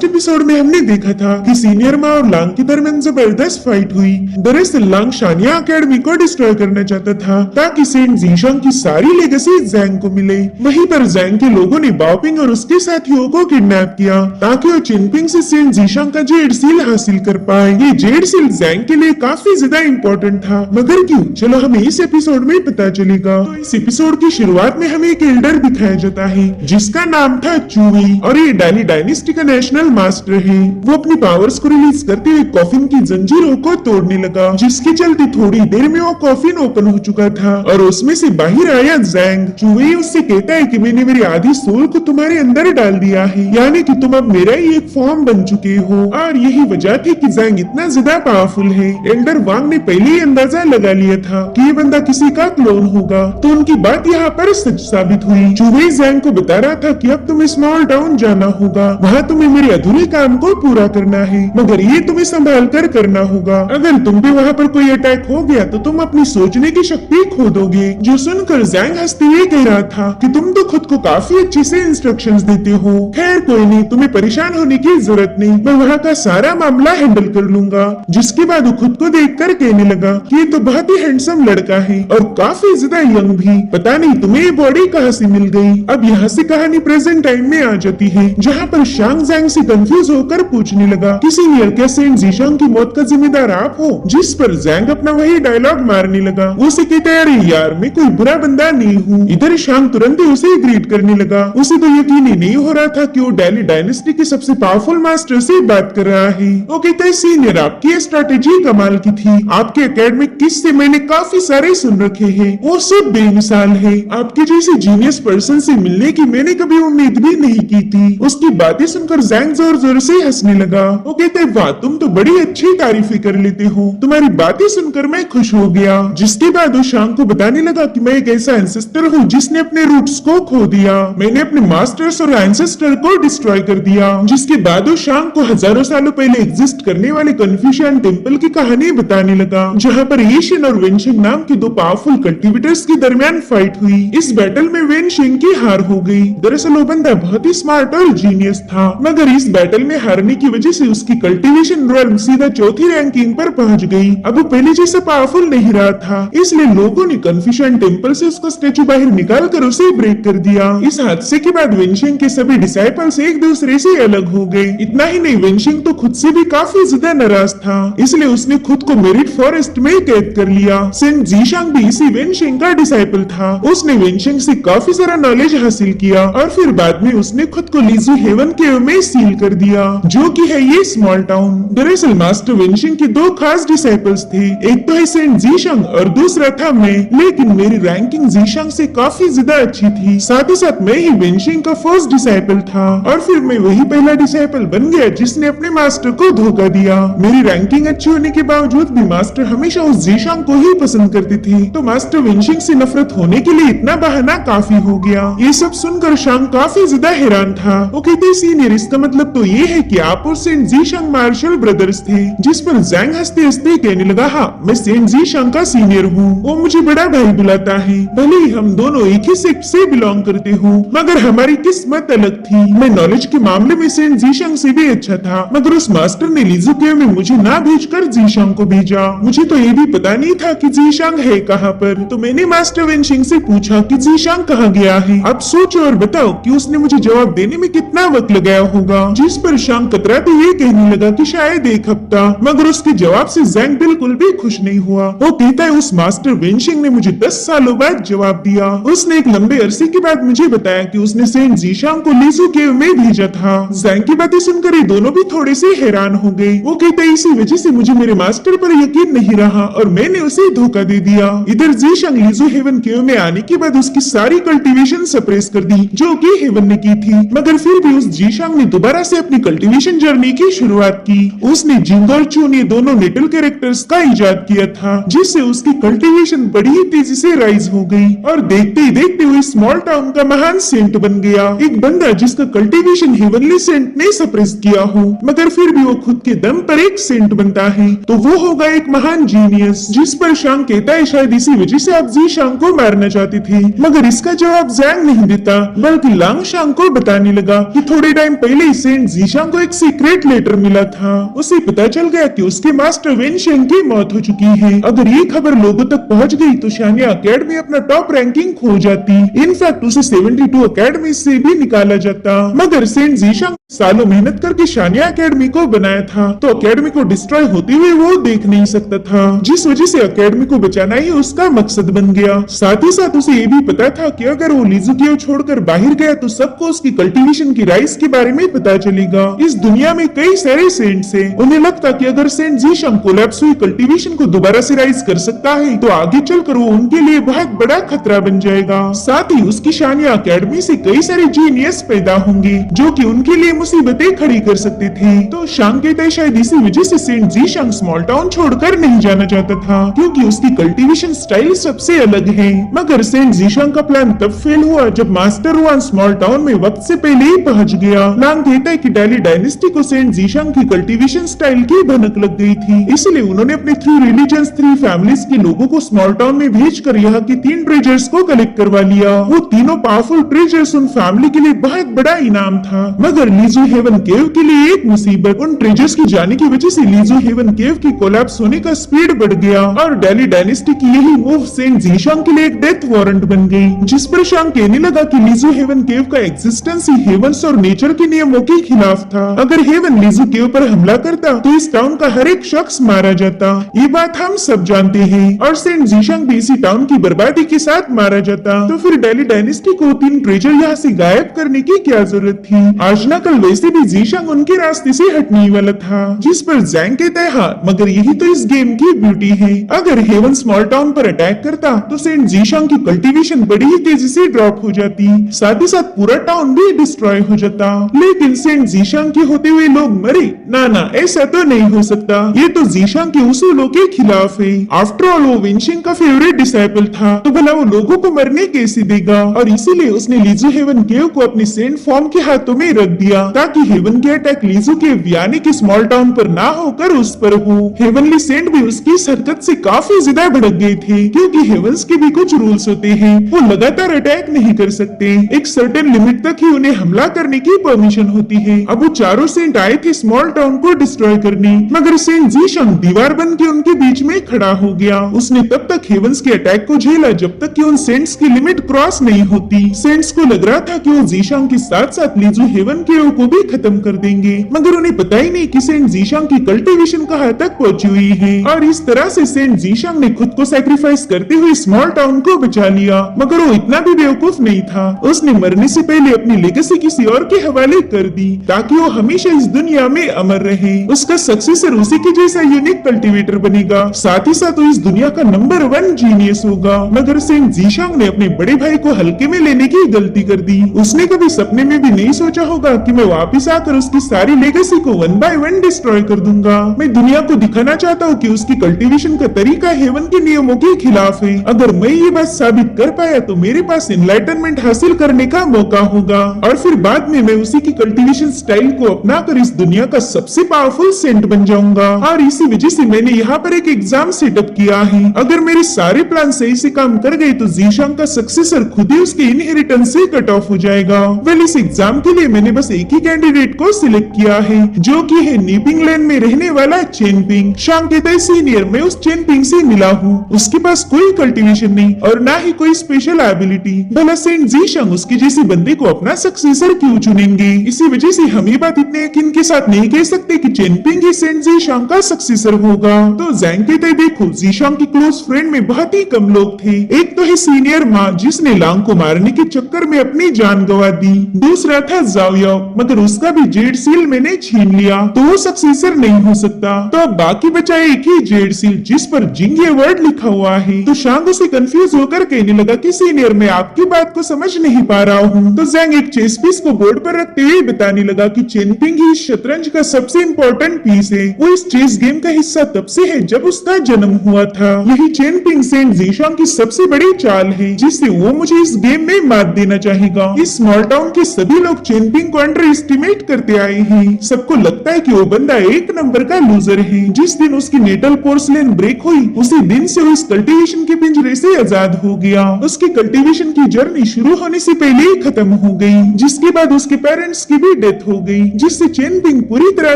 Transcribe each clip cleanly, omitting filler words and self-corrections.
Last episode में हमने देखा था कि सीनियर माँ और लांग के दरमियान जबरदस्त फाइट हुई। दरअसल लांग शानिया एकेडमी को डिस्ट्रॉय करना चाहता था ताकि सेंट जीशांग की सारी लेगेसी जैंग को मिले। वहीं पर जैंग के लोगों ने बाओपिंग और उसके साथियों को किडनैप किया ताकि वो चिनपिंग से सेंट जीशांग का जेड सील हासिल कर पाए। ये जेड सील जैंग के लिए काफी ज्यादा इम्पोर्टेंट था, मगर क्यों, चलो हमें इस एपिसोड में पता चलेगा। तो इस एपिसोड की शुरुआत में हमें एक एल्डर दिखाया जाता है जिसका नाम था चूवी और ये डाली डायनेस्टी का नेशनल मास्टर है। वो अपनी पावर्स को रिलीज करते हुए कॉफिन की जंजीरों को तोड़ने लगा, जिसके चलते थोड़ी देर में वो कॉफिन ओपन हो चुका था और उसमें से बाहर आया जैंग। चूवी उससे कहता है कि मैंने मेरी आधी सोल को तुम्हारे अंदर डाल दिया है, यानी कि तुम अब मेरा ही एक फॉर्म बन चुके हो। और यही वजह थी कि जैंग इतना ज्यादा पावरफुल है। एल्डर वांग ने पहले ही अंदाजा लगा लिया था कि ये बंदा किसी का क्लोन होगा, तो उनकी बात यहाँ पर सच साबित हुई। चूवी जैंग को बता रहा था कि अब तुम्हें स्मॉल टाउन जाना होगा, वहाँ तुम्हें मेरे अधूरे काम को पूरा करना है, मगर ये तुम्हें संभाल कर करना होगा। अगर तुम पे वहाँ पर कोई अटैक हो गया तो तुम अपनी सोचने की शक्ति खो दोगे। जो सुनकर जैंग हंसते हुए कह रहा था कि तुम तो खुद को काफी अच्छे से इंस्ट्रक्शंस देते हो। खैर कोई नहीं, तुम्हें परेशान होने की जरूरत नहीं, मैं वहाँ का सारा मामला हैंडल कर लूंगा। जिसके बाद वो खुद को देखकर कहने लगा कि ये तो बहुत ही हैंडसम लड़का है और काफी ज्यादा यंग भी, पता नहीं तुम्हें ये बॉडी कहाँ से मिल गई। अब यहाँ से कहानी प्रेजेंट टाइम में आ जाती है, जहाँ पर शांग जैंग से कंफ्यूज होकर पूछने लगा कि सीनियर, क्या सेंट जीशांग की मौत का जिम्मेदार आप हो? जिस पर जैंग अपना वही डायलॉग मारने लगा। वो उसे कहता है, अरे यार मैं कोई बुरा बंदा नहीं हूँ। इधर शांग तुरंत ही उसे ग्रीट करने लगा। उसे तो यकीन ही नहीं हो रहा था कि वो डाली डायनेस्टी के सबसे पावरफुल मास्टर से बात कर रहा है। वो कहता है, सीनियर आपकी स्ट्रेटेजी कमाल की थी, आपके एकेडमिक किस्से मैंने काफी सारे सुन रखे हैं, वो सब बेमिसाल है। आपके जैसे जीनियस पर्सन से मिलने की मैंने कभी उम्मीद भी नहीं की थी। उसकी बातें सुनकर जैंग जोर जोर से हंसने लगा। वो कहते हैं, वाह तुम तो बड़ी अच्छी तारीफें कर लेते हो, तुम्हारी बातें सुनकर मैं खुश हो गया। जिसके बाद वो शांग को बताने लगा कि मैं एक ऐसा एंसेस्टर हूँ जिसने अपने रूट्स को खो दिया, मैंने अपने मास्टर्स और एंसेस्टर को डिस्ट्रॉय कर दिया। जिसके बाद वो शांग को हजारों सालों पहले एग्जिस्ट करने वाले कन्फ्यूशियन टेम्पल की कहानी बताने लगा, जहाँ पर येशिन और वेनशिंग नाम के दो पावरफुल कल्टिवेटर्स के दरमियान फाइट हुई। इस बैटल में वेनशिंग की हार हो गई। दरअसल वो बंदा बहुत ही स्मार्ट और जीनियस था, मगर इस बैटल में हारने की वजह से उसकी कल्टीवेशन रैंक सीधा चौथी रैंकिंग पर पहुंच गई। अब वो पहले जैसा पावरफुल नहीं रहा था, इसलिए लोगों ने कन्फ्यूशन टेम्पल से उसका स्टेचू बाहर निकाल कर उसे ब्रेक कर दिया। इस हादसे के बाद वेनशिंग के सभी डिसाइपल्स एक दूसरे से अलग हो गए। इतना ही नहीं, वेनशिंग तो खुद से भी काफी ज्यादा नाराज था, इसलिए उसने खुद को मेरिट फॉरेस्ट में कैद कर लिया। सेंट जीशांग भी इसी वेनशिंग का डिसाइपल था। उसने वेनशिंग से काफी सारा नॉलेज हासिल किया और फिर बाद में उसने खुद को लीजू हेवन केव में सील कर दिया, जो कि है ये स्मॉल टाउन। दरअसल मास्टर वेनशिंग के दो खास डिसाइपल्स थे, एक तो है सेंट जीशांग और दूसरा था मैं, लेकिन मेरी रैंकिंग जीशांग से काफी ज्यादा अच्छी थी। साथ ही साथ मैं ही वेनशिंग का फर्स्ट डिसाइपल था और फिर मैं वही पहला डिसाइपल बन गया जिसने अपने मास्टर को धोखा दिया। मेरी रैंकिंग अच्छी होने के बावजूद भी मास्टर हमेशा उस जीशांग को ही पसंद करती थी, तो मास्टर वेनशिंग से नफरत होने के लिए इतना बहाना काफी हो गया। ये सब सुनकर शांग काफी ज्यादा हैरान था। वो कहते, सीनियर इसका मतलब तो ये है कि आप और सेंट जीशांग मार्शल ब्रदर्स थे। जिस पर जैंग हंसते हंसते कहने लगा, हाँ मैं सेंट जीशांग का सीनियर हूँ, वो मुझे बड़ा भाई बुलाता है। भले ही हम दोनों एक ही सेक्ट से बिलोंग करते हो, मगर हमारी किस्मत अलग थी। मैं नॉलेज के मामले में सेंट जीशांग से भी अच्छा था, मगर उस मास्टर ने लीजू केव में मुझे ना भेजकर जीशांग को भेजा। मुझे तो ये भी पता नहीं था कि जीशांग है कहाँ पर, तो मैंने मास्टर वेनशिंग से पूछा कि जीशांग कहाँ गया है। अब सोचो और बताओ कि उसने मुझे जवाब देने में कितना वक्त लगाया होगा। जिस पर शांग कतराते ये कहने लगा कि शायद एक हफ्ता, मगर उसके जवाब से जैंग बिल्कुल भी खुश नहीं हुआ। वो कहता है, उस मास्टर वेनशिंग ने मुझे 10 सालों बाद जवाब दिया। उसने एक लंबे अरसे के बाद मुझे बताया कि उसने सेंट जीशांग को लीजू केव में भेजा था। जैंग की बातें सुनकर ये दोनों भी थोड़े से हैरान हो गए। वो कहता है, इसी वजह से मुझे मेरे मास्टर पर यकीन नहीं रहा और मैंने उसे धोखा दे दिया। इधर जीशांग लीजू हेवन केव में आने के बाद उसकी सारी कल्टीवेशन सप्रेस कर दी जो कि हेवन ने की थी, मगर फिर भी उस जीशांग ने दोबारा से अपनी कल्टीवेशन जर्नी की शुरुआत की। उसने जिंग और चून ये दोनों नेटल कैरेक्टर्स का इजाद किया था, जिससे उसकी कल्टीवेशन बड़ी ही तेजी से राइज हो गई और देखते ही देखते हुए स्मॉल टाउन का महान सेंट बन गया। एक बंदा जिसका कल्टीवेशन हेवनली सेंट ने सप्रेस किया हो, मगर फिर भी वो खुद के दम पर एक सेंट बनता है, तो वो होगा एक महान जीनियस। जिस पर शांग कहता है, शायद इसी वजह से आप जीशांग को मारना चाहती थी, मगर इसका जवाब जैंग नहीं देता, बल्कि लांग शांग को बताने लगा कि थोड़े टाइम पहले सेंट जीशांग को एक सीक्रेट लेटर मिला था। उसे पता चल गया कि उसके मास्टर वेनशेंग की मौत हो चुकी है। अगर ये खबर लोगों तक पहुंच गई तो शानिया अकेडमी अपना टॉप रैंकिंग खो जाती। इनफैक्ट उसे 72 अकेडमी से भी निकाला जाता। मगर सेंट जीशांग सालों मेहनत करके शानिया अकेडमी को बनाया था, तो अकेडमी को डिस्ट्रॉय होते हुए वो देख नहीं सकता था, जिस वजह से अकेडमी को बचाना ही उसका मकसद बन गया। साथ ही साथ उसे ये भी पता था कि अगर वो लिजुकियो छोड़कर बाहर गया तो सबको उसकी कल्टीवेशन की राइज के बारे में पता चलेगा। इस दुनिया में कई सारे सेंट्स हैं। उन्हें लगता कि अगर सेंट जीशांग कोलैप्स हुई कल्टीवेशन को दोबारा से राइज कर सकता है तो आगे चलकर वो उनके लिए बहुत बड़ा खतरा बन जाएगा। साथ ही उसकी शानिया अकेडमी से कई सारे जीनियस पैदा होंगे जो कि उनके लिए मुसीबतें खड़ी कर सकते थे। तो शांग कहता है शायद इसी वजह से सेंट जीशांग स्मॉल टाउन छोड़कर नहीं जाना चाहता था, क्योंकि उसकी कल्टीवेशन स्टाइल सबसे अलग है। मगर सेंट जीशांग का प्लान तब फेल हुआ जब मास्टर हुआन स्मॉल टाउन में वक्त से पहले ही पहुंच गया। लांग कहता है कि डाली डायनेस्टी को सेंट जीशांग की कल्टीवेशन स्टाइल की भनक लग गई थी, इसलिए उन्होंने अपने 3 रिलीजन्स 3 फैमिलीज के लोगों को स्मॉल टाउन में भेजकर यहाँ की 3 ट्रेजर्स को कलेक्ट करवा लिया। वो तीनों पावरफुल ट्रेजर्स उन फैमिली के लिए बहुत बड़ा इनाम था। मगर लीजू हेवन केव के लिए एक मुसीबत, उन ट्रेजर्स की जाने की वजह से लीजू हेवन केव की कोलैप्स होने का स्पीड बढ़ गया और डाली डायनेस्टी की यही मूव सेंट जीशांग के लिए एक डेथ वारंट बन गई, जिस पर शांग कहने लगा कि लीजू हेवन केव का एग्जिस्टेंस ही हेवंस और नेचर के नियमों के खिलाफ था। अगर हेवन लीजू केव पर हमला करता तो इस टाउन का हर एक शख्स मारा जाता। ये बात हम सब जानते हैं। और सेंट जीशांग भी इसी टाउन की बर्बादी के साथ मारा जाता। तो फिर डाली डायनेस्टी को 3 ट्रेजर यहाँ से गायब करने की क्या जरूरत थी? आज न कल वैसे भी जीशांग उनके रास्ते से हटने वाला था, जिस पर जैंग कहता है हाँ, मगर यही तो इस गेम की ब्यूटी है। अगर हेवन स्मॉल टाउन पर अटैक करता तो सेंट जीशांग की कल्टीवेशन बड़ी ही तेजी से ड्रॉप हो जाती, साथ ही साथ पूरा टाउन भी डिस्ट्रॉय हो जाता। लेकिन सेंट जीशांग के होते हुए लोग मरे? ना, ऐसा तो नहीं हो सकता। ये तो जीशांग के उसूलों के खिलाफ है। आफ्टर ऑल वो वेनशिंग का फेवरेट डिसाइपल था, तो भला वो लोगों को मरने कैसे देगा? और इसीलिए उसने लीजू हेवन केव को अपने सेंट फॉर्म के हाथों में रख दिया, ताकि हेवन के अटैक लीजू के यानी कि स्मॉल टाउन पर ना होकर उस पर हो। हेवनली सेंट भी उसकी इस हरकत से काफी ज्यादा भड़क गए थे, क्योंकि हेवंस के भी कुछ रूल्स होते हैं। वो लगातार अटैक नहीं कर सकते, एक सर्टेन लिमिट तक ही उन्हें हमला करने की परमिशन होती है। अब वो चारों सेंट आए थे स्मॉल टाउन को डिस्ट्रॉय करने, मगर सेंट जीशांग दीवार बन के उनके बीच में खड़ा हो गया। उसने तब तक हेवंस के अटैक को झेला जब तक कि उन सेंट्स की लिमिट क्रॉस नहीं होती। सेंट्स को लग रहा था कि वो जीशांग के साथ साथ लीजू हेवन केव को भी खत्म कर देंगे, मगर उन्हें पता ही नहीं कि सेंट जीशांग की कल्टीवेशन कहां तक पहुंची हुई है। और इस तरह से सेंट जीशांग ने खुद को सैक्रिफाइस करते हुए स्मॉल टाउन को बचा लिया। मगर वो इतना भी बेवकूफ नहीं था, उसने मरने से पहले अपनी लेगेसी किसी और के हवाले कर दी, ताकि वो हमेशा इस दुनिया में अमर रहे। उसका सक्सेसर उसी के जैसा यूनिक कल्टीवेटर बनेगा, साथ ही साथ वो इस दुनिया का नंबर 1 जीनियस होगा। मगर सेंट जीशांग ने अपने बड़े भाई को हल्के में लेने की गलती कर दी। उसने कभी सपने में भी नहीं सोचा होगा कि मैं वापस आकर उसकी सारी लेगेसी को 1 बाय 1 डिस्ट्रॉय कर दूंगा। मैं दुनिया को दिखाना चाहता हूँ कि उसकी कल्टीवेशन का तरीका हेवन के नियमों के खिलाफ है। अगर मैं ये बात साबित कर पाया तो मेरे पास एनलाइटनमेंट हासिल करने का मौका होगा, और फिर बाद में मैं उसी की कल्टीवेशन स्टाइल को अपनाकर इस दुनिया का सबसे पावरफुल सेंट बन जाऊंगा। और इसी वजह से मैंने यहाँ पर एक एग्जाम सेटअप किया है। अगर मेरे सारे प्लान सही से काम कर गए तो जीशांग का सक्सेसर खुद ही उसके इनहेरिटेंस से कट ऑफ हो जाएगा। वेल, इस एग्जाम के लिए मैंने बस एक ही कैंडिडेट को सिलेक्ट किया है, जो कि है नीपिंग लैंड में रहने वाला चेनपिंग। शांग कहता है सीनियर, मैं उस चेनपिंग से मिला हूँ, उसके पास कोई कल्टीवेशन नहीं और ना ही कोई स्पेशल एबिलिटी। भला सेंट जीशांग उसके जैसे बंदे को अपना सक्सेसर क्यों चुनेंगे? इसी वजह से हम ये बात इतने यकीन के साथ नहीं कह सकते कि चेनपिंग ही सेंट जीशांग का सक्सेसर होगा। तो जैंग कहता है देखो, जीशांग की क्लोज फ्रेंड में बहुत ही कम लोग थे। एक तो है सीनियर माँ, जिसने लांग को मारने के चक्कर में अपनी जान गंवा दी। दूसरा था जाओयाओ, मगर उसका भी जेड सील मैंने छीन लिया, तो वो सक्सेसर नहीं हो सकता। तो अब बाकी बचा एक ही जेड सील, जिस पर जिंग ये वर्ड लिखा हुआ है। तो शांग उसे कंफ्यूज होकर कहने लगा कि सीनियर, मैं आपकी बात को समझ नहीं पा रहा हूँ। तो जैंग एक चेस पीस को बोर्ड पर रखते हुए बताने लगा कि चेनपिंग ही शतरंज का सबसे इम्पोर्टेंट पीस है। वो इस चेस गेम का हिस्सा तब से है जब उसका जन्म हुआ था। यही चेनपिंग सेंट जीशांग की सबसे बड़ी चाल है, जिससे वो मुझे इस गेम में मात देना चाहेगा। इस स्मॉल टाउन के सभी लोग चेनपिंग को अंडर एस्टिमेट करते आए हैं। सबको लगता है कि वो बंदा एक नंबर का लूजर है। जिस दिन उसकी नेटल पोर्सलेन ब्रेक हुई, उसी दिन से वो इस कल्टीवेशन के पिंजरे से आजाद हो गया। उसकी कल्टीवेशन की जर्नी शुरू होने से पहले ही खत्म हो गई, जिसके बाद उसके पेरेंट्स की भी की डेथ हो गई, जिससे चेनपिंग पूरी तरह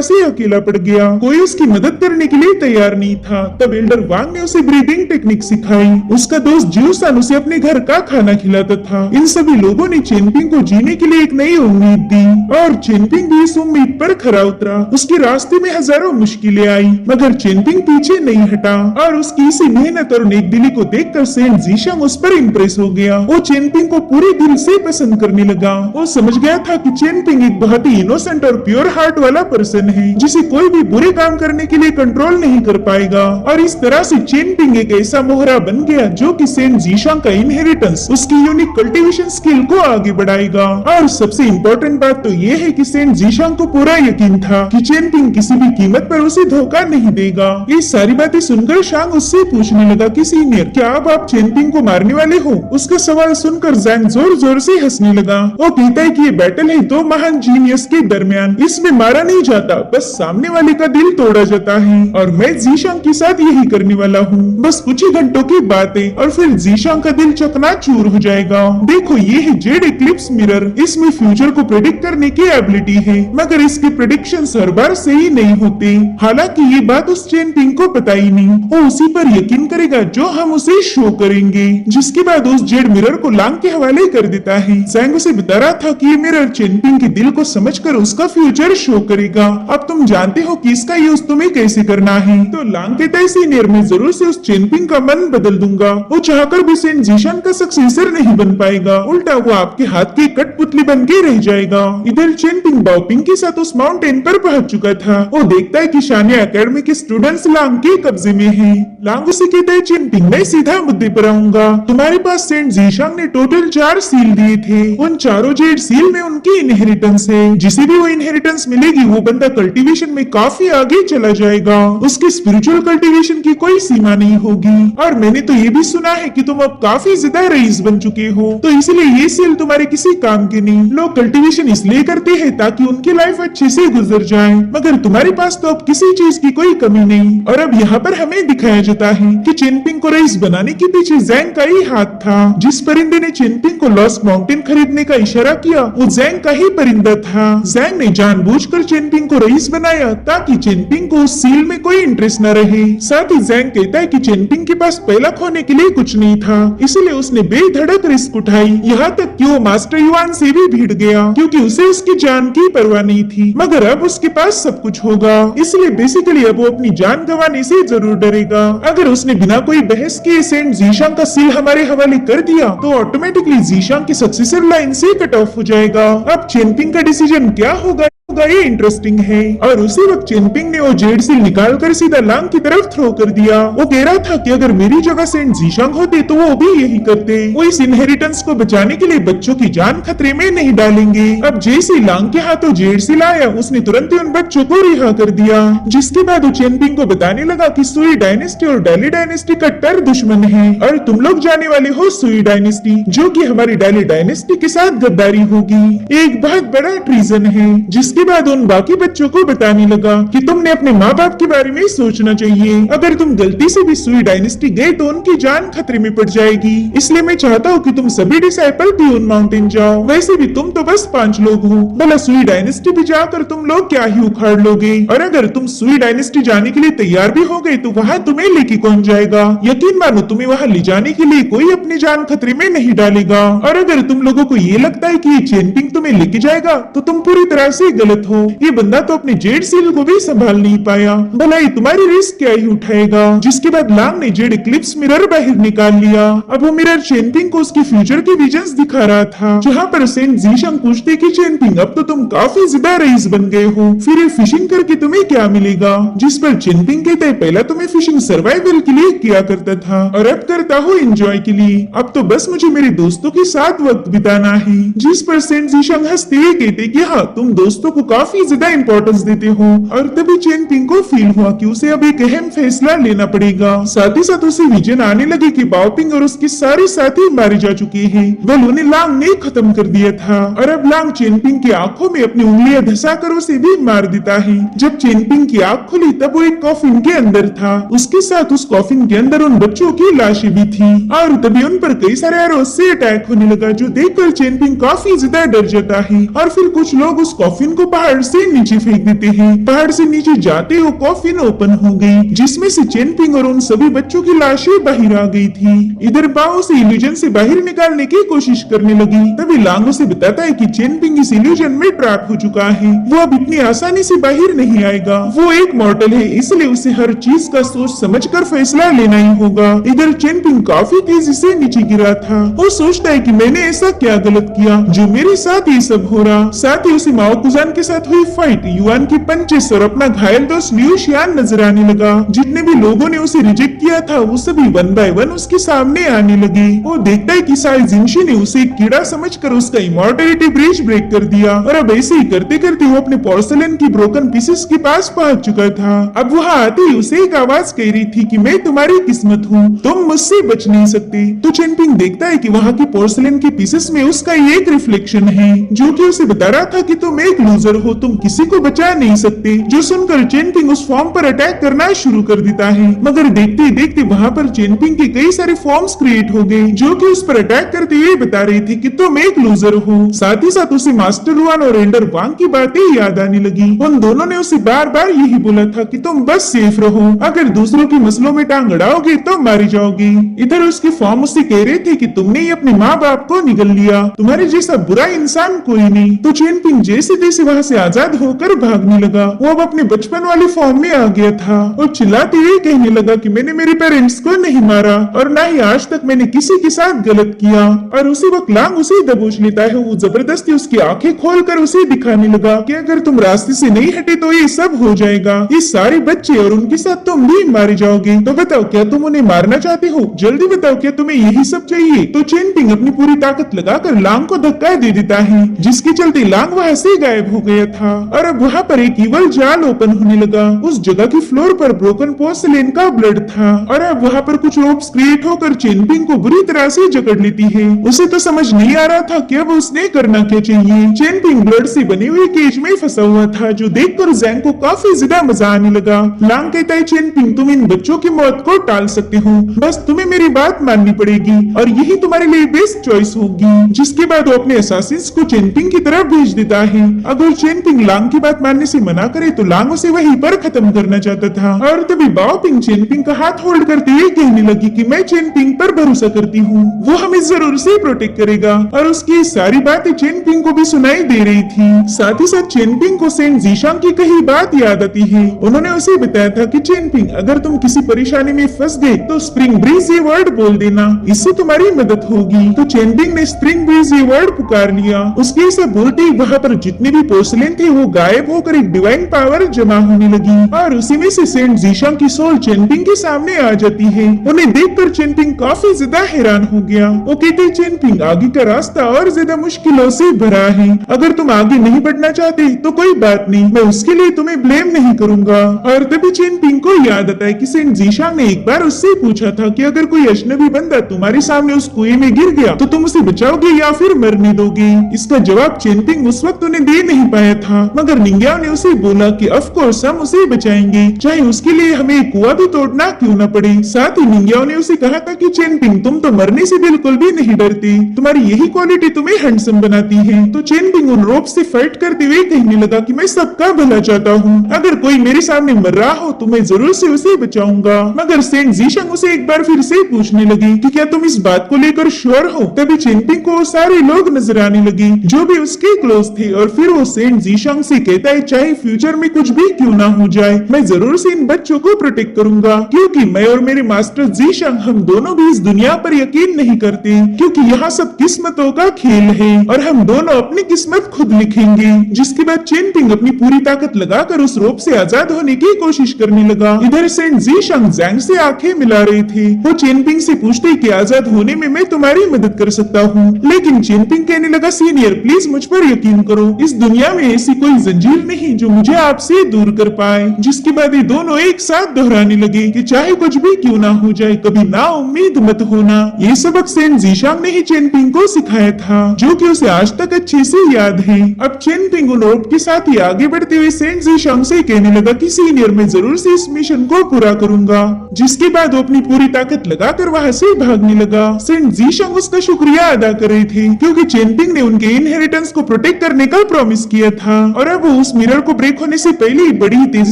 से अकेला पड़ गया। कोई उसकी मदद करने के लिए तैयार नहीं था। तब एल्डर वांग ने उसे ब्रीदिंग टेक्निक सिखाई। उसका दोस्त ज्यूसान उसे अपने घर का खाना खिलाता था। इन सभी लोगों ने चेनपिंग को जीने के लिए एक नई उम्मीद दी और चेनपिंग भी इस उम्मीद पर खरा उतरा। उसके रास्ते में हजारों मुश्किलें आई, मगर चेनपिंग पीछे नहीं हटा और उसकी इसी मेहनत और नेकदिली को देखकर सेंट जीशांग उस पर इम्प्रेस हो गया। वो चेनपिंग को पूरे दिल से पसंद करने लगा। वो समझ गया था कि चेनपिंग एक बहुत ही इनोसेंट और प्योर हार्ट वाला पर्सन है, जिसे कोई भी बुरे काम करने के लिए कंट्रोल नहीं कर पाएगा। और इस तरह से चेनपिंग एक ऐसा मोहरा बन गया जो कि सेंट जीशांग का इनहेरिटेंस, उसकी यूनिक कल्टीवेशन स्किल को आगे बढ़ाएगा। और सबसे इम्पोर्टेंट बात तो ये है कि सेंट जीशांग को पूरा यकीन था कि चेनपिंग किसी भी कीमत पर उसे धोखा नहीं देगा। ये सारी बातें सुनकर शांग उससे पूछने लगा कि सीनियर, क्या अब आप चेनपिंग को मारने वाले हो? उसका सवाल सुनकर जैंग जोर जोर से हंसने लगा। वो कहता है कि ये बैटल है दो महान जीनियस के दरमियान, इसमें मारा नहीं जाता, बस सामने वाले का दिल तोड़ा जाता है। और मैं जीशांग के साथ यही करने वाला हूँ। बस कुछ ही घंटों की बात है और फिर जीशांग का दिल चकनाचूर हो जाएगा। देखो, ये है जेड इक्लिप्स मिरर। इसमें फ्यूचर को प्रेडिक्ट करने की एबिलिटी है, मगर इसके प्रेडिक्शंस हर बार सही नहीं होते। हालांकि ये बात उस चेनपिंग को पता ही नहीं। वो उसी पर यकीन करेगा जो हम उसे शो करेंगे। जिसके बाद उस जेड मिरर को लांग के हवाले कर देता है। जैंग उसे बता रहा था कि ये मिरर चेनपिंग के दिल को समझकर उसका फ्यूचर शो करेगा। अब तुम जानते हो कि इसका यूज तुम्हें कैसे करना है। तो लांग कहता है सीनियर, मैं जरूर से उस चेनपिंग का मन बदल दूंगा। वो चाहकर भी सेंट जीशांग का सक्सेसर नहीं बन पाएगा, उल्टा वो आपके हाथ की कठपुतली बन के रह जाएगा। इधर चेनपिंग बाओपिंग के साथ उस माउंटेन पर पहुंच चुका था। वो देखता है कि शानिया एकेडमी के स्टूडेंट्स लांग के कब्जे में हैं। लांग उसे कहता है, चेनपिंग मैं सीधा मुद्दे पर आऊंगा। तुम्हारे पास सेंट जीशांग ने टोटल 4 सील दिए थे। उन चारों जेड सील में उनकी इनहेरिटेंस है। जिसे भी वो इनहेरिटेंस मिलेगी वो बंदा कल्टीवेशन में काफी आगे चला जाएगा। उसके स्पिरिचुअल कल्टीवेशन की कोई सीमा नहीं होगी। और मैंने तो ये भी सुना है कि तुम अब काफी ज्यादा रईस बन चुके हो, तो इसलिए ये सील तुम्हारे किसी काम के नहीं। लोग कल्टीवेशन इसलिए करते हैं ताकि उनकी लाइफ अच्छे से गुजर जाए, मगर तुम्हारे पास तो अब किसी चीज की कोई कमी नहीं। और अब यहाँ पर हमें दिखाया जाता है कि चेनपिंग को रईस बनाने के पीछे जैंग का ही हाथ था। जिस परिंदे ने चेनपिंग को लॉस्ट माउंटेन खरीदने का इशारा किया वो जैंग का ही परिंदा था। जैंग ने जानबूझकर चेनपिंग को रईस बनाया ताकि चेनपिंग को उस सील में कोई इंटरेस्ट न रहे। साथ ही जैंग कहता है कि चेनपिंग के पास पहला खोने के लिए कुछ नहीं था, इसलिए उसने बेधड़क रिस्क उठाई। यहाँ तक कि वो मास्टर युआन से भी भिड़ गया क्योंकि उसे उसकी जान की परवाह नहीं थी। मगर अब उसके पास सब कुछ होगा, इसलिए बेसिकली अब वो अपनी जान गंवाने से जरूर डरेगा। अगर उसने बिना कोई बहस किए सेंट जीशांग का सील हमारे हवाले कर दिया तो ऑटोमेटिकली जीशांग की सक्सेसर लाइन से कट ऑफ हो जाएगा। अब चेनपिंग का डिसीजन क्या होगा ये इंटरेस्टिंग है। और उसी वक्त चेनपिंग ने वो जेड सील निकालकर सीधा लांग की तरफ थ्रो कर दिया। वो कह रहा था कि अगर मेरी जगह सेंट जीशांग होते तो वो भी यही करते। वो इस इनहेरिटेंस को बचाने के लिए बच्चों की जान खतरे में नहीं डालेंगे। अब जैसे लांग के हाथों जेड सील आया उसने तुरंत ही उन बच्चों को रिहा कर दिया। जिसके बाद वो चेनपिंग को बताने लगा कि सुई डायनेस्टी और डेली डायनेस्टी कट्टर दुश्मन है और तुम लोग जाने वाले हो सुई डायनेस्टी, जो कि हमारी डेली डायनेस्टी के साथ गद्दारी होगी। एक बहुत बड़ा ट्रीजन है। जिसके बाद उन बाकी बच्चों को बताने लगा कि तुमने अपने माँ बाप के बारे में सोचना चाहिए। अगर तुम गलती से भी सुई डायनेस्टी गए तो उनकी जान खतरे में पड़ जाएगी। इसलिए मैं चाहता हूँ कि तुम सभी डिसाइपल ट्यून माउंटेन जाओ। वैसे भी तुम तो बस 5 लोग हो, भला सुई डायनेस्टी भी जाकर तुम लोग क्या ही उखाड़ लोगे। और अगर तुम सुई डायनेस्टी जाने के लिए तैयार भी हो गए तो वहाँ तुम्हें लेके कौन जाएगा। यकीन मानो तुम्हें वहाँ ले जाने के लिए कोई अपनी जान खतरे में नहीं डालेगा। और अगर तुम लोगों को ये लगता है कि ये चेनपिंग तुम्हें लेके जाएगा तो तुम पूरी तरह से गलत हो। ये बंदा तो अपने जेड सील को भी संभाल नहीं पाया, भला ये तुम्हारी रिस्क क्या ही उठाएगा। जिसके बाद लांग ने जेड इक्लिप्स मिरर बाहर निकाल लिया। अब वो मिरर चेनपिंग को उसके फ्यूचर के विजन्स दिखा रहा था, जहाँ पर सेंट जीशांग पूछते कि चेनपिंग अब तो तुम काफी ज्यादा रईस बन गए हो, फिर ये फिशिंग करके तुम्हें क्या मिलेगा। जिस पर चेनपिंग कहता है पहला तो मैं फिशिंग सर्वाइवल के लिए किया करता था और अब करता हूँ एंजॉय के लिए। अब तो बस मुझे मेरे दोस्तों के साथ वक्त बिताना है। जिस पर सेंट जीशांग हंसते हुए कहते कि हाँ तुम दोस्तों को काफी ज्यादा इंपॉर्टेंस देते हो। और तभी चेन पिंग को फील हुआ कि उसे अब एक अहम फैसला लेना पड़ेगा। साथ ही साथ उसे विजन आने लगी कि बाओपिंग और उसके सारे साथी मारे जा चुके हैं। वेल उन्हें लांग ने खत्म कर दिया था और अब लांग चेनपिंग की आंखों में अपनी उंगलियां धंसाकर उसे भी मार देता है। जब चेनपिंग की आंख खुली तब वो एक कॉफिन के अंदर था। उसके साथ उस कॉफिन के अंदर उन बच्चों की लाशें भी थी और तभी उन पर कई सारे एरोस से अटैक होने लगा, जो देखकर चेनपिंग काफी ज्यादा डर जाता है। और फिर कुछ लोग उस कॉफिन को पहाड़ से नीचे फेंक देते हैं। पहाड़ से नीचे जाते वो कॉफिन ओपन हो गई, जिसमें से चेनपिंग और उन सभी बच्चों की लाशें बाहर आ गई थी। इधर बाओ से इल्यूजन से बाहर निकालने की कोशिश करने लगी। तभी लांग उसे बताता है कि चेनपिंग इस इल्यूजन में ट्रैप हो चुका है, वो अब इतनी आसानी से बाहर नहीं आएगा। वो एक मॉर्टल है, इसलिए उसे हर चीज का सोच समझकर फैसला लेना ही होगा। इधर चेनपिंग काफी तेजी से नीचे गिरा था। वो सोचता है कि मैंने ऐसा क्या गलत किया जो मेरे साथ ये सब हो रहा। साथ ही उसे माओ कुजान के साथ हुई फाइट, युआन की पंचेस और अपना घायल दोस्त लियू शियान नजर आने लगा। जितने भी लोगों ने उसे रिजेक्ट किया था वो सभी वन बाय वन उसके सामने आने लगे। वो देखता है कि साई जिनशी ने उसे एक कीड़ा समझकर उसका इमॉर्टलिटी ब्रिज ब्रेक कर दिया और अब ऐसे ही करते करते वो अपने पोर्सलेन की ब्रोकन पीसेस के पास पहुंच चुका था। अब वहाँ आते ही उसे एक आवाज कह रही थी कि मैं तुम्हारी किस्मत हूँ, तुम मुझसे बच नहीं सकते। तो चेनपिंग देखता है कि वहाँ की पोर्सलेन के पीसेस में उसका एक रिफ्लेक्शन है, जो कि उसे बता रहा था कि तुम एक लूजर हो, तुम किसी को बचा नहीं सकते। जो सुनकर चेनपिंग उस फॉर्म पर अटैक करना शुरू कर देता है, मगर देखते ही देखते वहाँ पर चेनपिंग के कई सारे फॉर्म्स क्रिएट हो गए, जो कि उस पर अटैक करते हुए बता रही थी कि तुम एक लूजर हो। साथ ही साथ उसे मास्टर रुआन और एंडर वांग की बातें याद आने लगी। उन दोनों ने उसे बार बार यही बोला था कि तुम बस सेफ रहो, अगर दूसरों के मसलों में टांग अड़ाओगे तो मारी जाओगे। इधर उसके फॉर्म उससे कह रहे थे कि तुमने ही अपने माँ बाप को निगल लिया, तुम्हारे जैसा बुरा इंसान कोई नहीं। तो चेनपिंग जैसे तैसे वहाँ से आजाद होकर भागने लगा। वो अब अपने बचपन वाले फॉर्म में आ गया था और चिल्लाते हुए कहने लगा कि मैंने मेरे पेरेंट्स को नहीं मारा और ना ही आज तक मैंने किसी के साथ गलत किया। और उसी वक्त लांग उसे दबोच लेता है। वो जबरदस्ती उसकी आंखें खोलकर उसे दिखाने लगा कि अगर तुम रास्ते से नहीं हटे तो ये सब हो जाएगा, ये सारे बच्चे और उनके साथ तुम भी मारे जाओगे। तो बताओ क्या तुम उन्हें मारना चाहते हो, जल्दी बताओ क्या तुम्हें यही सब चाहिए। तो चेनपिंग अपनी पूरी ताकत लगाकर लांग को धक्का दे देता है, जिसके चलते लांग वहाँ से गायब हो गया था। और अब वहाँ पर एक इवल जाल ओपन होने लगा। उस जगह की फ्लोर पर ब्रोकन पोर्सलेन का ब्लड था और अब वहाँ पर कुछ रोप्स क्रिएट होकर चेनपिंग को बुरी तरह से जकड़ लेती है। उसे तो समझ नहीं आ रहा था कि अब उसने करना क्या चाहिए। चेनपिंग ब्लड से बनी हुई केज में फंसा हुआ था, जो देखकर जैंग को काफी ज्यादा मजा आने लगा। लांग कहता है चेनपिंग तुम इन बच्चों की मौत को टाल सकते हो, बस तुम्हें मेरी बात माननी पड़ेगी और यही तुम्हारे लिए बेस्ट चॉइस होगी। जिसके बाद वो अपने असासिन्स को चेनपिंग की तरफ भेज देता है। अगर चेनपिंग लांग की बात मानने से मना करे तो लांग उसे वहीं पर खत्म करना चाहता था। और तभी बाओपिंग चेनपिंग का हाथ होल्ड करते हुए कहने लगी कि मैं चेनपिंग पर भरोसा करती हूँ, वो हमें जरूर से प्रोटेक्ट करेगा। और उसकी सारी बातें चेनपिंग को भी सुनाई दे रही थी। साथ ही साथ चेनपिंग को सेंट जीशांग की कही बात याद आती है। उन्होंने उसे बताया था कि चेनपिंग अगर तुम किसी परेशानी में फंस गए तो स्प्रिंग ब्रीज ये वर्ड बोल देना, इससे तुम्हारी मदद होगी। तो चेनपिंग ने स्प्रिंग ब्रीज ये वर्ड पुकार लिया। उसके ऐसा बोलते ही वहाँ पर जितने भी पोर्सलेन थे वो गायब होकर एक डिवाइन पावर जमा होने लगी और उसी में से सेंट जीशांग की सोल चेनपिंग के सामने आ जाती है। उन्हें देखकर चेनपिंग काफी ज्यादा हैरान हो गया। वो कहते चेनपिंग आगे का रास्ता और ज्यादा मुश्किलों से भरा है, अगर तुम आगे नहीं बढ़ना चाहते तो कोई बात नहीं, मैं उसके लिए तुम्हें ब्लेम नहीं करूंगा। और तभी चेनपिंग को याद आता है कि सेंट जीशांग ने एक बार उससे पूछा था कि अगर कोई अजनबी बंदा तुम्हारे सामने उस कुएं में गिर गया तो तुम उसे बचाओगे या फिर मरने दोगे। इसका जवाब चेनपिंग उस वक्त उन्हें दे नहीं पाया था, मगर निंग्याओ ने उसे बोला कि ऑफ कोर्स हम उसे बचाएंगे, चाहे उसके लिए हमें कुआं भी तोड़ना क्यों न पड़े। साथ ही निंग्याओ ने उसे कहा था कि चेनपिंग तुम तो मरने से बिल्कुल भी नहीं डरती, तुम्हारी यही क्वालिटी तुम्हें हैंडसम बनाती है। तो चेनपिंग उन रोप से फाइट करते हुए कहने लगा कि मैं सबका भला चाहता हूँ, अगर कोई मेरे सामने मर रहा हो तो मैं जरूर से उसे बचाऊंगा। मगर सेंट जीशांग उसे एक बार फिर से पूछने लगी कि क्या तुम इस बात को लेकर श्योर हो। तभी चेनपिंग को सारे लोग नजर आने लगे जो भी उसके क्लोज थे और फिर वो सेंट जीशांग से कहता है चाहे फ्यूचर में कुछ भी क्यों ना हो जाए मैं जरूर से इन बच्चों को प्रोटेक्ट करूंगा, क्योंकि मैं और मेरे मास्टर जीशांग हम दोनों भी इस दुनिया पर यकीन नहीं करते, क्योंकि यहाँ सब किस्मतों का खेल है और हम दोनों अपनी किस्मत खुद लिखेंगे। जिसके बाद चेनपिंग अपनी पूरी ताकत लगाकर उस रोप से आजाद होने की कोशिश करने लगा। इधर सेंट जीशांग जैंग से आंखें मिला रहे थे। वो चेनपिंग से पूछते कि आजाद होने में मैं तुम्हारी मदद कर सकता हूँ, लेकिन चेनपिंग कहने लगा सीनियर प्लीज मुझ पर यकीन करो, इस दुनिया दुनिया में ऐसी कोई जंजीर नहीं जो मुझे आपसे दूर कर पाए। जिसके बाद ये दोनों एक साथ दोहराने लगे कि चाहे कुछ भी क्यों ना हो जाए, कभी ना उम्मीद मत होना। ये सबक सेंट जीशांग ने ही चेनपिंग को सिखाया था, जो कि उसे आज तक अच्छे से याद है। अब चेनपिंग नोट के साथ ही आगे बढ़ते हुए सेंट जीशांग से कहने लगा कि सीनियर मैं जरूर से इस मिशन को पूरा करूंगा। जिसके बाद वो अपनी पूरी ताकत लगाकर वहाँ से भागने लगा। सेंट जीशांग उसका शुक्रिया अदा कर रहे थे, क्योंकि चेनपिंग ने उनके इनहेरिटेंस को प्रोटेक्ट करने का प्रॉमिस किया था। और अब वो उस मिरर को ब्रेक होने से पहले ही बड़ी तेजी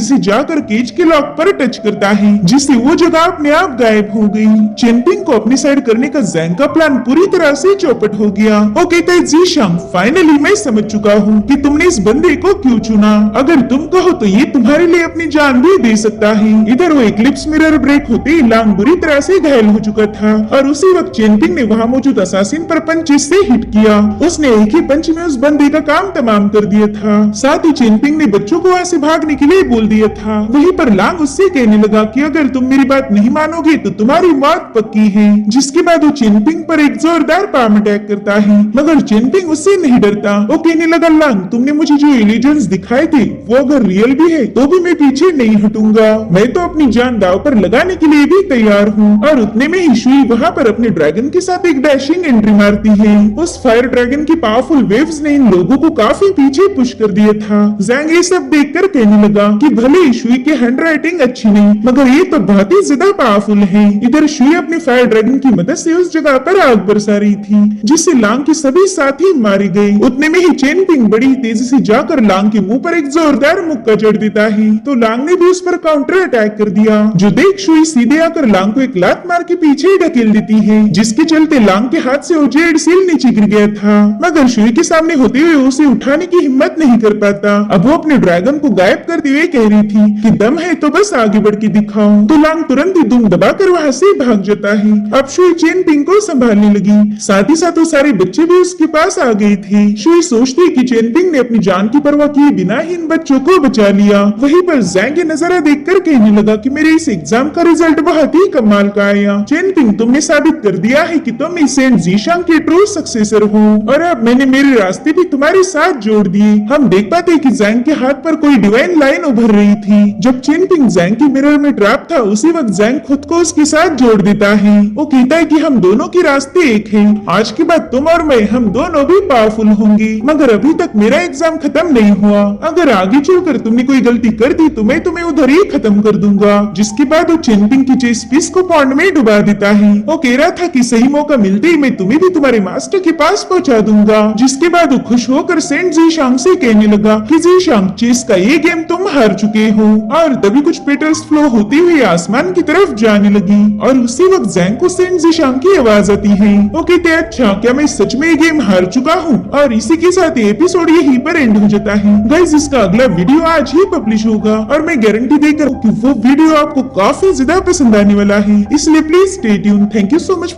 से जाकर केज के लॉक पर टच करता है, जिससे वो जगह अपने आप गायब हो गई। चेनपिंग को अपनी साइड करने का जैंग का प्लान पूरी तरह से चौपट हो गया। वो कहता है जीशांग फाइनली मैं समझ चुका हूँ कि तुमने इस बंदे को क्यों चुना। अगर तुम कहो तो ये तुम्हारे लिए अपनी जान भी दे सकता है। इधर वो इक्लिप्स मिरर ब्रेक होते ही लांग बुरी तरह से घायल हो चुका था, और उसी वक्त चेनपिंग ने वहाँ मौजूद असासिन पर पंचेस से हिट किया। उसने एक ही पंच में उस बंदे का काम तमाम कर दिया था। साथ ही चेनपिंग ने बच्चों को वहाँ से भागने के लिए बोल दिया था। वहीं पर लांग उससे कहने लगा कि अगर तुम मेरी बात नहीं मानोगे तो तुम्हारी मौत पक्की है। जिसके बाद वो चेनपिंग पर एक जोरदार पाम अटैक करता है, मगर चेनपिंग उससे नहीं डरता। वो कहने लगा लांग तुमने मुझे जो इल्यूजन्स दिखाए थे वो अगर रियल भी है तो भी मैं पीछे नहीं हटूंगा। मैं तो अपनी जान दांव पर लगाने के लिए भी तैयार हूँ। और उतने में ही शुई वहाँ पर अपने ड्रैगन के साथ एक डैशिंग एंट्री मारती है। उस फायर ड्रैगन की पावरफुल वेव्स ने इन लोगों को काफी पीछे पुश कर दिया था। जैंग ये सब देखकर कहने लगा कि भले ही शुई की हैंड राइटिंग अच्छी नहीं, मगर ये तो बहुत ही ज्यादा पावरफुल है। इधर शुई अपने फायर ड्रैगन की मदद से उस जगह पर आग बरसा रही थी, जिससे लांग के सभी साथी मारे गए। उतने में ही चेनपिंग बड़ी तेजी से जाकर लांग के मुंह पर एक जोरदार मुक्का जड़ देता है, तो लांग ने भी उस पर काउंटर अटैक कर दिया। जो देख शुई सीधे आकर लांग को एक लात मार के पीछे ही ढकेल देती है, जिसके चलते लांग के हाथ से वो जेड सील नीचे गिर गया था। मगर शुई के सामने होते हुए उसे उठाने की हिम्मत नहीं कर पाता। अब वो अपने ड्रैगन को गायब करते हुए कह रही थी कि दम है तो बस आगे बढ़ के दिखाओ। तो लांग तुरंत ही दुम दबाकर वहाँ से भाग जाता है। अब शुई चेनपिंग को संभालने लगी, साथ ही साथ वो सारे बच्चे भी उसके पास आ गए थे। शुई सोचती कि चेनपिंग ने अपनी जान की परवाह किए बिना ही इन बच्चों को बचा लिया। वहीं पर जैंग ये नजारा देखकर कहने लगा कि मेरे इस एग्जाम का रिजल्ट बहुत ही कमाल का आया। चेनपिंग तुमने साबित कर दिया है कि तुम इस सेंट जीशांग के ट्रू सक्सेसर हो, और अब मैंने मेरे रास्ते भी तुम्हारे साथ जोड़ दिए। हम देख पाते कि जैंग के हाथ पर कोई डिवाइन लाइन उभर रही थी। जब चेनपिंग जैंग के मिरर में ट्रैप था, उसी वक्त जैंग खुद को उसके साथ जोड़ देता है। वो कहता है कि हम दोनों के रास्ते एक हैं। आज के बाद तुम और मैं हम दोनों भी पावरफुल होंगे, मगर अभी तक मेरा एग्जाम खत्म नहीं हुआ। अगर आगे चलकर तुमने कोई गलती कर दी तो मैं तुम्हें उधर ही खत्म कर दूंगा। जिसके बाद वो चेनपिंग की चेस पीस को पॉन्ड में डुबा देता है। वो कह रहा था कि सही मौका मिलते ही मैं तुम्हें भी तुम्हारे मास्टर के पास पहुंचा दूंगा। जिसके बाद वो खुश होकर सेंट जीशांग से कहने लगा कि जीशांग चेस का ये गेम तुम हार चुके हो। और तभी कुछ पेटल्स फ्लो होती हुई आसमान की तरफ जाने लगी, और उसी वक्त जैंग को सेंट जीशांग की आवाज आती है। वो कहते हैं अच्छा क्या मैं सच में ये गेम हार चुका हूँ। और इसी के साथ एपिसोड यहीं पर एंड हो जाता है। गाइस इसका अगला वीडियो आज ही पब्लिश होगा, और मैं गारंटी देकर कि वो वीडियो आपको काफी ज्यादा पसंद आने वाला है, इसलिए please stay tune. Thank you so much.